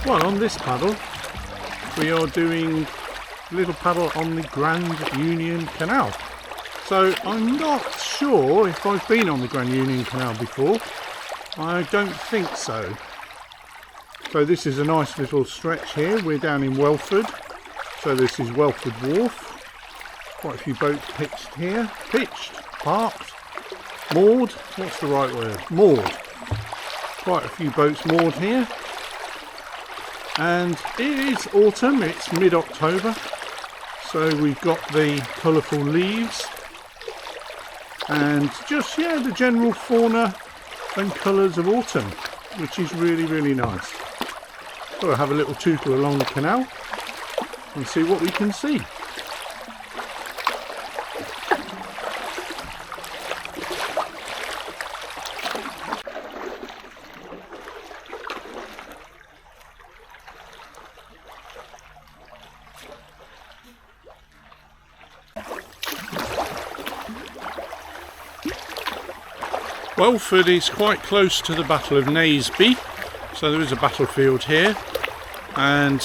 Well, on this paddle we are doing a little paddle on the Grand Union Canal. So I'm not sure if I've been on the Grand Union Canal before. I don't think so. So this is a nice little stretch here. We're down in Welford. So this is Welford Wharf. Quite a few boats pitched here. Parked, moored. What's the right word? Moored. Quite a few boats moored here. And it is autumn, it's mid-October. So we've got the colourful leaves. And just, yeah, the general fauna and colours of autumn, which is really, really nice. So we'll have a little tootle along the canal and see what we can see. Welford is quite close to the Battle of Naseby, so there is a battlefield here, and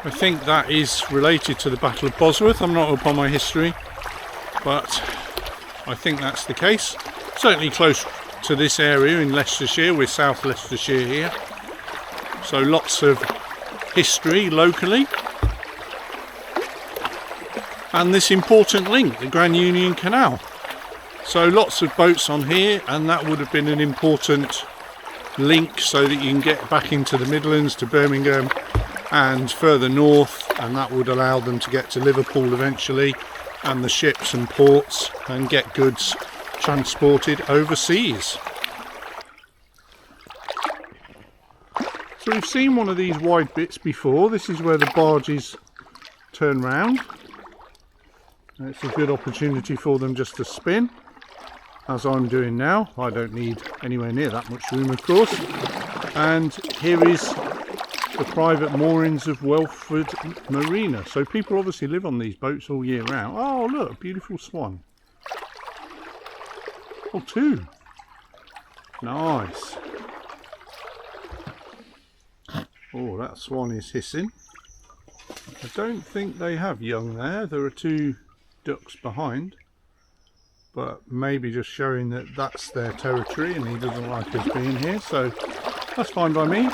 I think that is related to the Battle of Bosworth. I'm not up on my history, but I think that's the case. Certainly close to this area in Leicestershire. We're South Leicestershire here, so lots of history locally, and this important link, the Grand Union Canal. So lots of boats on here, and that would have been an important link so that you can get back into the Midlands to Birmingham and further north, and that would allow them to get to Liverpool eventually, and the ships and ports, and get goods transported overseas. So we've seen one of these wide bits before. This is where the barges turn round. It's a good opportunity for them just to spin, as I'm doing now. I don't need anywhere near that much room, of course. And here is the private moorings of Welford Marina. So people obviously live on these boats all year round. Oh look, a beautiful swan. Oh, two. Nice. Oh, that swan is hissing. I don't think they have young there. There are two ducks behind, but maybe just showing that that's their territory and he doesn't like us being here, so that's fine by me.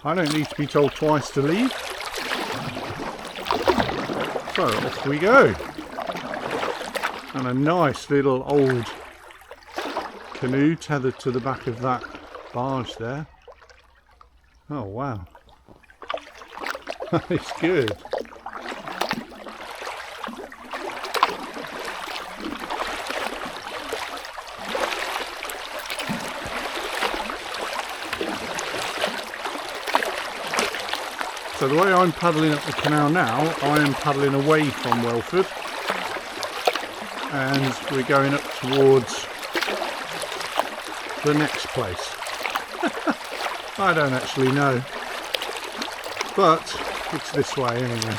I don't need to be told twice to leave. So off we go. And a nice little old canoe tethered to the back of that barge there. Oh wow. That is good. So the way I'm paddling up the canal now, I am paddling away from Welford, and we're going up towards the next place. I don't actually know, but it's this way anyway.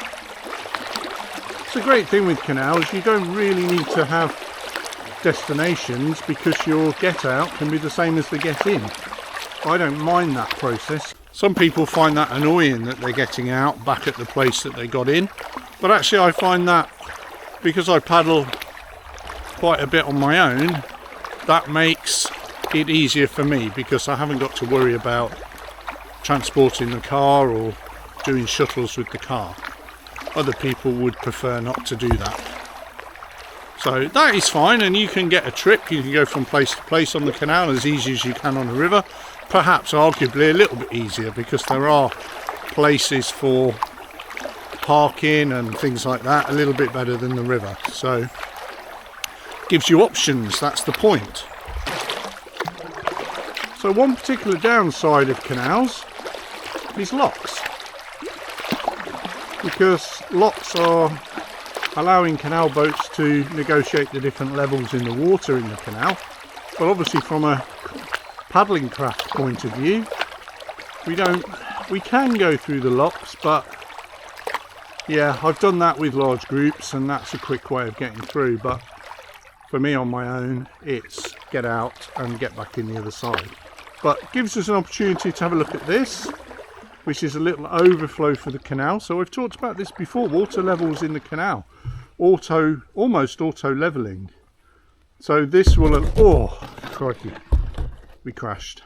It's a great thing with canals, you don't really need to have destinations because your get out can be the same as the get in. I don't mind that process. Some people find that annoying that they're getting out back at the place that they got in, but actually I find that because I paddle quite a bit on my own, that makes it easier for me because I haven't got to worry about transporting the car or doing shuttles with the car. Other people would prefer not to do that. So that is fine, and you can get a trip, you can go from place to place on the canal as easy as you can on a river. Perhaps arguably a little bit easier because there are places for parking and things like that a little bit better than the river. So gives you options, that's the point. So one particular downside of canals is locks, because locks are allowing canal boats to negotiate the different levels in the water in the canal. But obviously from a paddling craft point of view, we can go through the locks, but yeah, I've done that with large groups and that's a quick way of getting through. But for me on my own, it's get out and get back in the other side. but gives us an opportunity to have a look at this, which is a little overflow for the canal. So we've talked about this before, water levels in the canal, almost auto leveling. So this will, oh crikey, we crashed.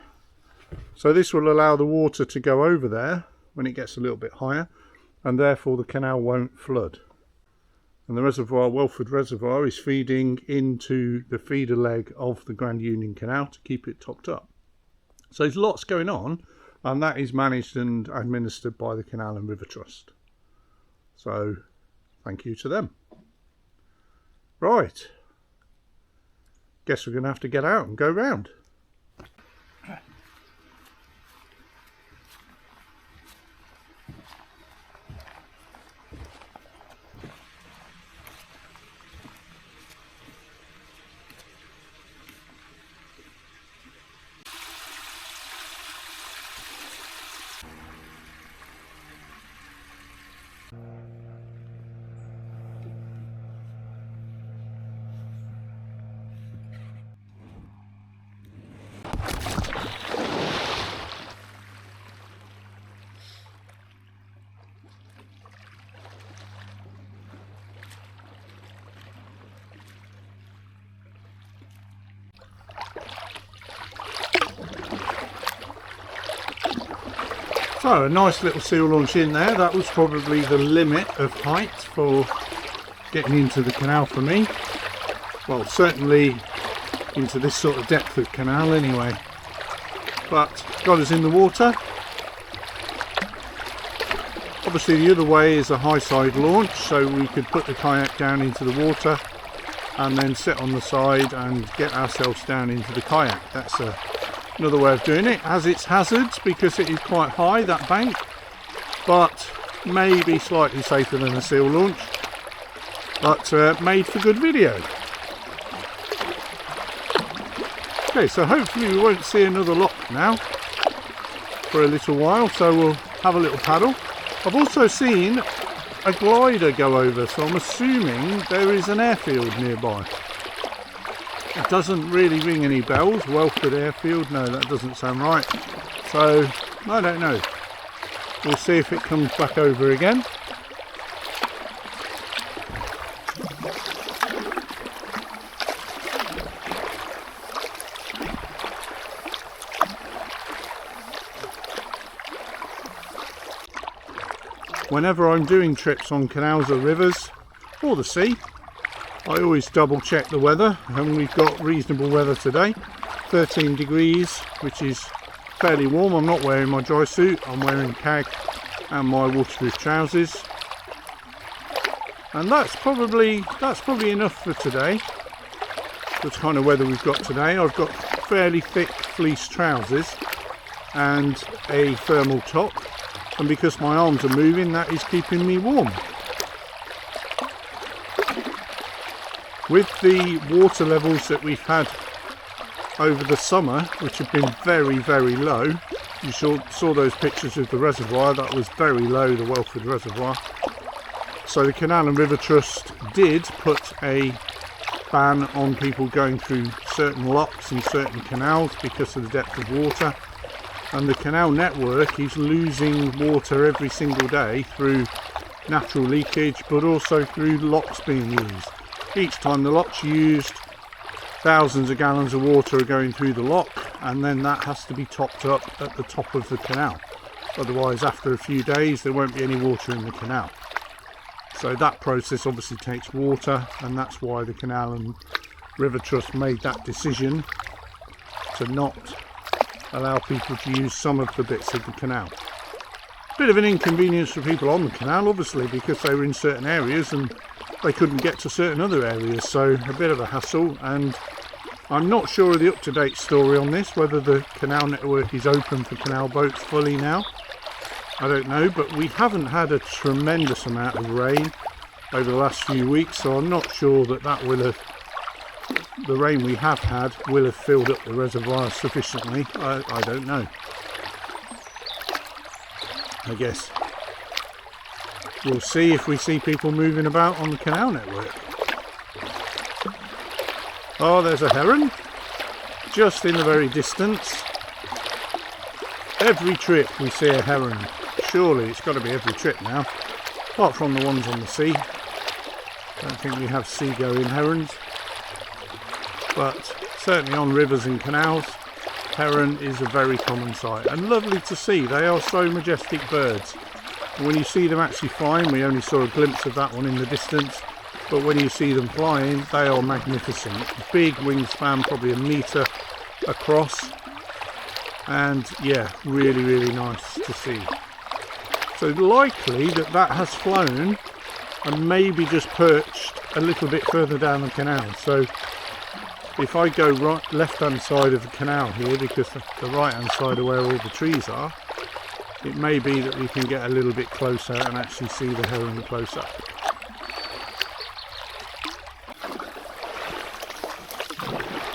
So this will allow the water to go over there when it gets a little bit higher, and therefore the canal won't flood. And the reservoir, Welford Reservoir, is feeding into the feeder leg of the Grand Union Canal to keep it topped up. So there's lots going on, and that is managed and administered by the Canal and River Trust. So thank you to them. Right, guess we're going to have to get out and go round. So a nice little seal launch in there. That was probably the limit of height for getting into the canal for me. Well, certainly into this sort of depth of canal anyway. But got us in the water. Obviously the other way is a high side launch, so we could put the kayak down into the water and then sit on the side and get ourselves down into the kayak. That's another way of doing it. Has its hazards because it is quite high, that bank, but maybe slightly safer than a seal launch, but made for good video. Okay, so hopefully we won't see another lock now for a little while, so we'll have a little paddle. I've also seen a glider go over, so I'm assuming there is an airfield nearby. It doesn't really ring any bells. Welford Airfield, no, that doesn't sound right. So, I don't know. We'll see if it comes back over again. Whenever I'm doing trips on canals or rivers, or the sea, I always double check the weather, and we've got reasonable weather today. 13 degrees, which is fairly warm. I'm not wearing my dry suit, I'm wearing kayak and my waterproof trousers. And that's probably enough for today. That's kind of weather we've got today. I've got fairly thick fleece trousers and a thermal top, and because my arms are moving, that is keeping me warm. With the water levels that we've had over the summer, which have been very, very low, you saw those pictures of the reservoir, that was very low, the Welford Reservoir. So the Canal and River Trust did put a ban on people going through certain locks and certain canals because of the depth of water, and the canal network is losing water every single day through natural leakage, but also through locks being used. Each time the lock's used, thousands of gallons of water are going through the lock, and then that has to be topped up at the top of the canal. Otherwise, after a few days, there won't be any water in the canal. So that process obviously takes water, and that's why the Canal and River Trust made that decision to not allow people to use some of the bits of the canal. Bit of an inconvenience for people on the canal, obviously, because they were in certain areas and they couldn't get to certain other areas, so a bit of a hassle. And I'm not sure of the up-to-date story on this, whether the canal network is open for canal boats fully now. I don't know, but we haven't had a tremendous amount of rain over the last few weeks, so I'm not sure that that will have, the rain we have had will have filled up the reservoir sufficiently. I don't know. I guess we'll see if we see people moving about on the canal network. Oh, there's a heron just in the very distance. Every trip we see a heron. Surely it's got to be every trip now, apart from the ones on the sea. Don't think we have sea-going herons, but certainly on rivers and canals, heron is a very common sight and lovely to see. They are so majestic birds. And when you see them actually flying, we only saw a glimpse of that one in the distance, but when you see them flying, they are magnificent. Big wingspan, probably 1 metre across, and yeah, really nice to see. So likely that has flown and maybe just perched a little bit further down the canal. So if I go left hand side of the canal here, because the right hand side are where all the trees are, it may be that we can get a little bit closer and actually see the heron close up.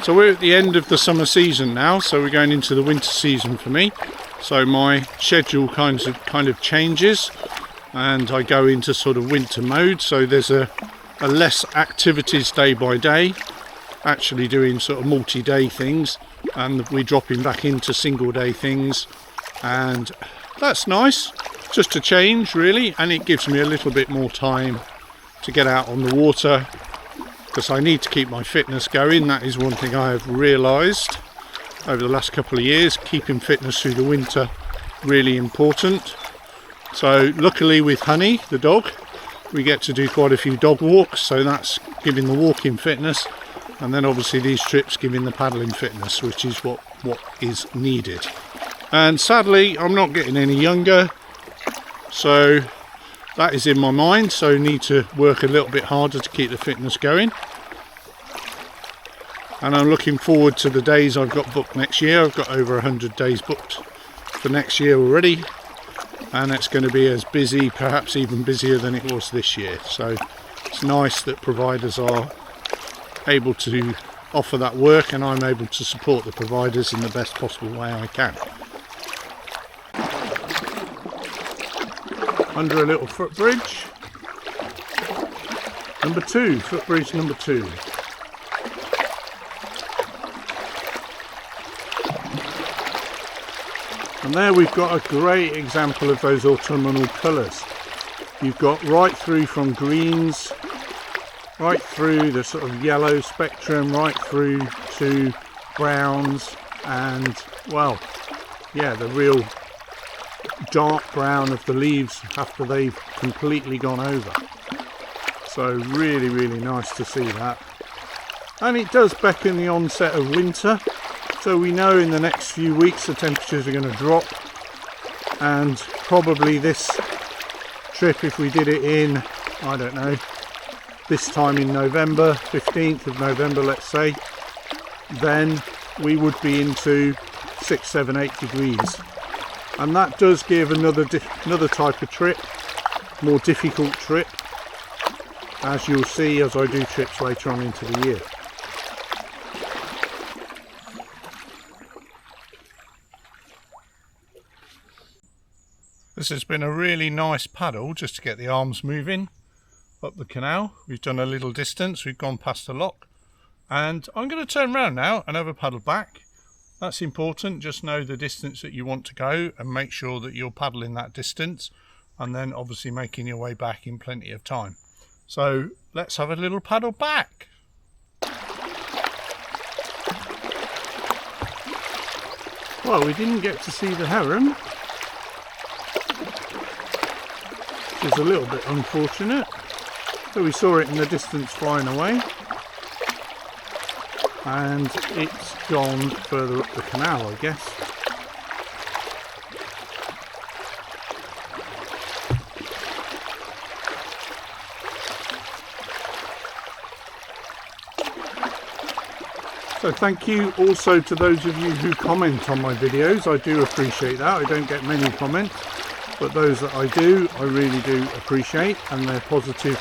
So we're at the end of the summer season now, so we're going into the winter season for me. So my schedule kind of changes, and I go into sort of winter mode. So there's a less activities day by day, actually doing sort of multi-day things, and we're dropping back into single day things, and that's nice, just a change really, and it gives me a little bit more time to get out on the water, because I need to keep my fitness going. That is one thing I have realised over the last couple of years, keeping fitness through the winter really important. So luckily with Honey, the dog, we get to do quite a few dog walks, so that's giving the walking fitness, and then obviously these trips giving the paddling fitness, which is what is needed. And sadly I'm not getting any younger, so that is in my mind, so need to work a little bit harder to keep the fitness going. And I'm looking forward to the days I've got booked next year. I've got over 100 days booked for next year already, and it's going to be as busy, perhaps even busier than it was this year. So it's nice that providers are able to offer that work, and I'm able to support the providers in the best possible way I can. Under a little footbridge, number 2, footbridge number 2. And there we've got a great example of those autumnal colours. You've got right through from greens, right through the sort of yellow spectrum, right through to browns, and well, yeah, the real dark brown of the leaves after they've completely gone over. So really nice to see that. And it does beckon the onset of winter. So we know in the next few weeks the temperatures are going to drop, and probably this trip, if we did it in, I don't know, this time in November, 15th of November let's say, then we would be into 6, 7, 8 degrees. And that does give another type of trip, more difficult trip, as you'll see as I do trips later on into the year. This has been a really nice paddle just to get the arms moving up the canal. We've done a little distance, we've gone past the lock, and I'm going to turn around now and have a paddle back. That's important, just know the distance that you want to go and make sure that you're paddling that distance, and then obviously making your way back in plenty of time. So let's have a little paddle back. Well, we didn't get to see the heron, which is a little bit unfortunate. So we saw it in the distance flying away, and it's gone further up the canal, I guess. So thank you also to those of you who comment on my videos. I do appreciate that. I don't get many comments, but those that I do, I really do appreciate, and their positive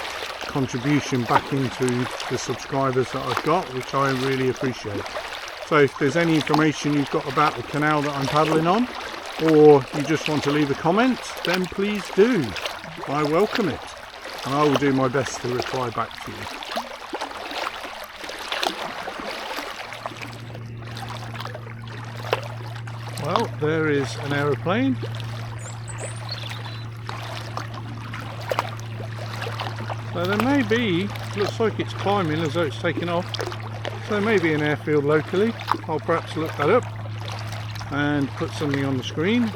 contribution back into the subscribers that I've got, which I really appreciate. So if there's any information you've got about the canal that I'm paddling on, or you just want to leave a comment, then please do. I welcome it, and I will do my best to reply back to you. Well, there is an aeroplane. So there may be, looks like it's climbing as though it's taking off. So there may be an airfield locally. I'll perhaps look that up and put something on the screen.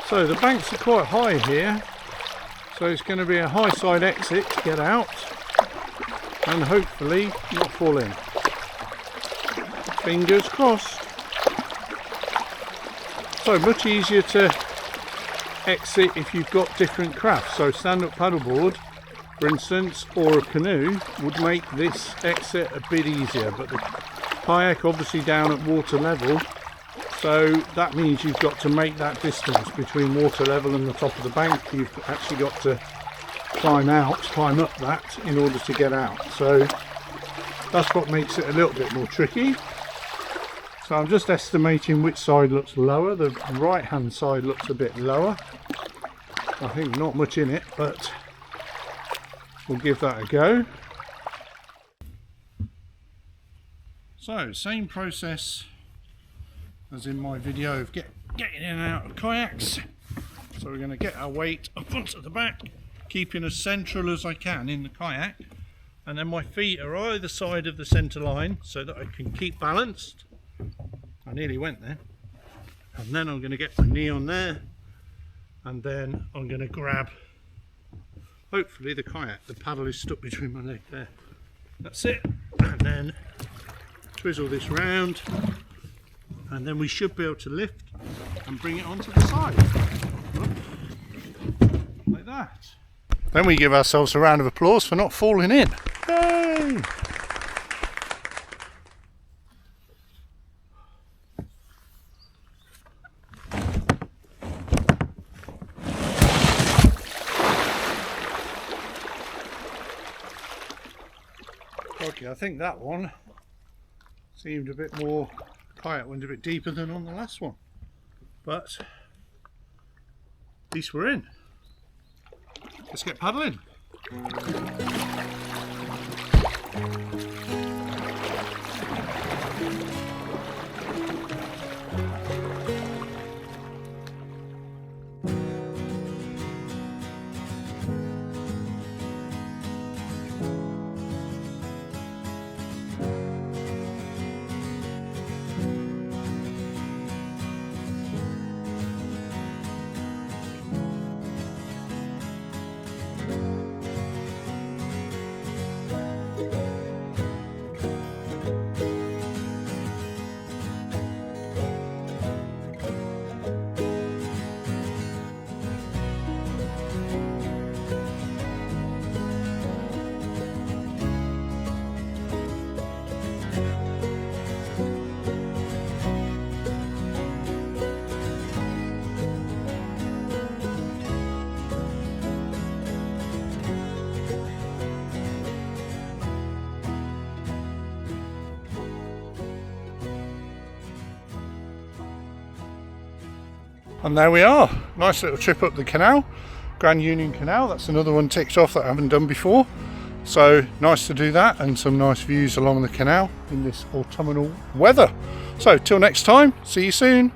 So the banks are quite high here, so it's going to be a high side exit to get out and hopefully not fall in. Fingers crossed. So much easier to exit if you've got different crafts. So stand-up paddleboard, for instance, or a canoe would make this exit a bit easier, but the kayak obviously down at water level, so that means you've got to make that distance between water level and the top of the bank. You've actually got to climb up that in order to get out. So that's what makes it a little bit more tricky. So I'm just estimating which side looks lower. The right hand side looks a bit lower. I think not much in it, but we'll give that a go. So same process as in my video of getting in and out of kayaks. So we're going to get our weight up onto the back, keeping as central as I can in the kayak, and then my feet are either side of the centre line so that I can keep balanced. I nearly went there. And then I'm going to get my knee on there, and then I'm going to grab, hopefully the kayak, the paddle is stuck between my legs there. That's it. And then twizzle this round, and then we should be able to lift and bring it onto the side. Like that. Then we give ourselves a round of applause for not falling in. Yay! Okay, I think that one seemed a bit more, kayak went a bit deeper than on the last one, but at least we're in. Let's get paddling. And there we are, nice little trip up the canal, Grand Union Canal. That's another one ticked off that I haven't done before. So nice to do that, and some nice views along the canal in this autumnal weather. So till next time, see you soon.